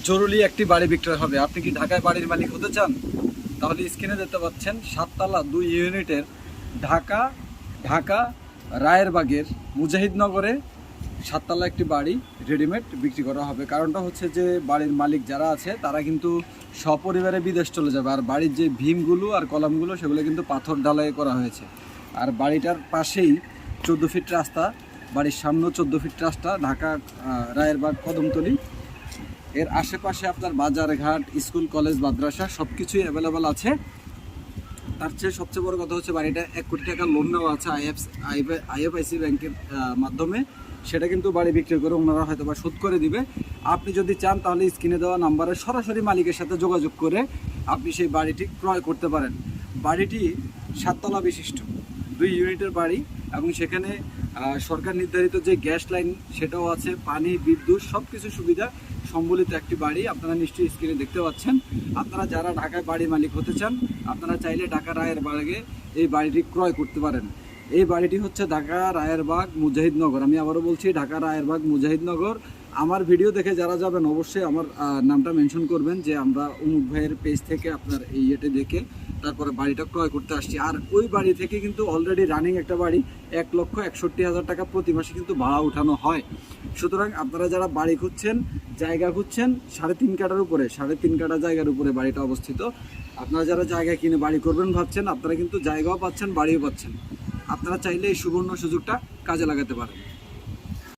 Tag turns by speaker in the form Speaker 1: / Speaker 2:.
Speaker 1: জরুরি একটি বাড়ি বিক্রয় হবে। আপনি কি ঢাকায় বাড়ির মালিক হতে চান? তাহলে স্ক্রিনে দেখতে পাচ্ছেন 7 তলা 2 ইউনিটের ঢাকা ঢাকা রায়েরবাগের মুজাহিদনগরে 7 তলা একটি বাড়ি রেডিমেড বিক্রি করা হবে। কারণটা হচ্ছে যে বাড়ির মালিক যারা আছে তারা কিন্তু সপরিবারে বিদেশ চলে যাবে, আর বাড়ির যে ভীমগুলো আর কলামগুলো সেগুলো কিন্তু পাথর ঢালাই করা হয়েছে। আর বাড়িটার পাশেই 14 ফিট রাস্তা, বাড়ির সামনেও 14 ফিট রাস্তা, ঢাকা রায়েরবাগ কদমতলী। এর আশেপাশে আপনার বাজার ঘাট, স্কুল, কলেজ, মাদ্রাসা সব কিছুই অ্যাভেলেবেল আছে। তার চেয়ে সবচেয়ে বড় কথা হচ্ছে বাড়িটা 1 কোটি টাকা লোন নেওয়া আছে আইএফআইসি ব্যাংকের মাধ্যমে। সেটা কিন্তু বাড়ি বিক্রি করে ওনারা হয়তো বা শোধ করে দিবে। আপনি যদি চান তাহলে স্ক্রিনে দেওয়া নাম্বারে সরাসরি মালিকের সাথে যোগাযোগ করে আপনি সেই বাড়িটি ক্রয় করতে পারেন। বাড়িটি 7 তলা বিশিষ্ট 2 ইউনিটের বাড়ি, এবং সেখানে সরকার নির্ধারিত যে গ্যাস লাইন সেটাও আছে, পানি, বিদ্যুৎ সব কিছু সুবিধা সম্বলিত একটি বাড়ি। আপনারা নিশ্চয়ই স্ক্রিনে দেখতে পাচ্ছেন। আপনারা যারা ঢাকায় বাড়ি মালিক হতে চান, আপনারা চাইলে ঢাকা রায়েরবাগে এই বাড়িটি ক্রয় করতে পারেন। এই বাড়িটি হচ্ছে ঢাকা রায়েরবাগ মুজাহিদনগর। আমি আবারও বলছি, ঢাকা রায়েরবাগ মুজাহিদনগর। আমার ভিডিও দেখে যারা যাবেন অবশ্যই আমার নামটা মেনশন করবেন যে আমরা অমুক ভাইয়ের পেজ থেকে আপনার এই ইয়েটা দেখে তারপরে বাড়িটা ক্রয় করতে আসছি। আর ওই বাড়ি থেকে কিন্তু অলরেডি রানিং একটা বাড়ি 1,61,000 টাকা প্রতি মাসে কিন্তু ভাড়া উঠানো হয়। সুতরাং আপনারা যারা বাড়ি খুঁজছেন, জায়গা খুঁজছেন, 3.5 কাঠার উপরে, 3.5 কাঠা জায়গার উপরে বাড়িটা অবস্থিত। আপনারা যারা জায়গা কিনে বাড়ি করবেন ভাবছেন, আপনারা কিন্তু জায়গাও পাচ্ছেন, বাড়িও পাচ্ছেন। আপনারা চাইলে এই সুবর্ণ সুযোগটা কাজে লাগাতে পারেন।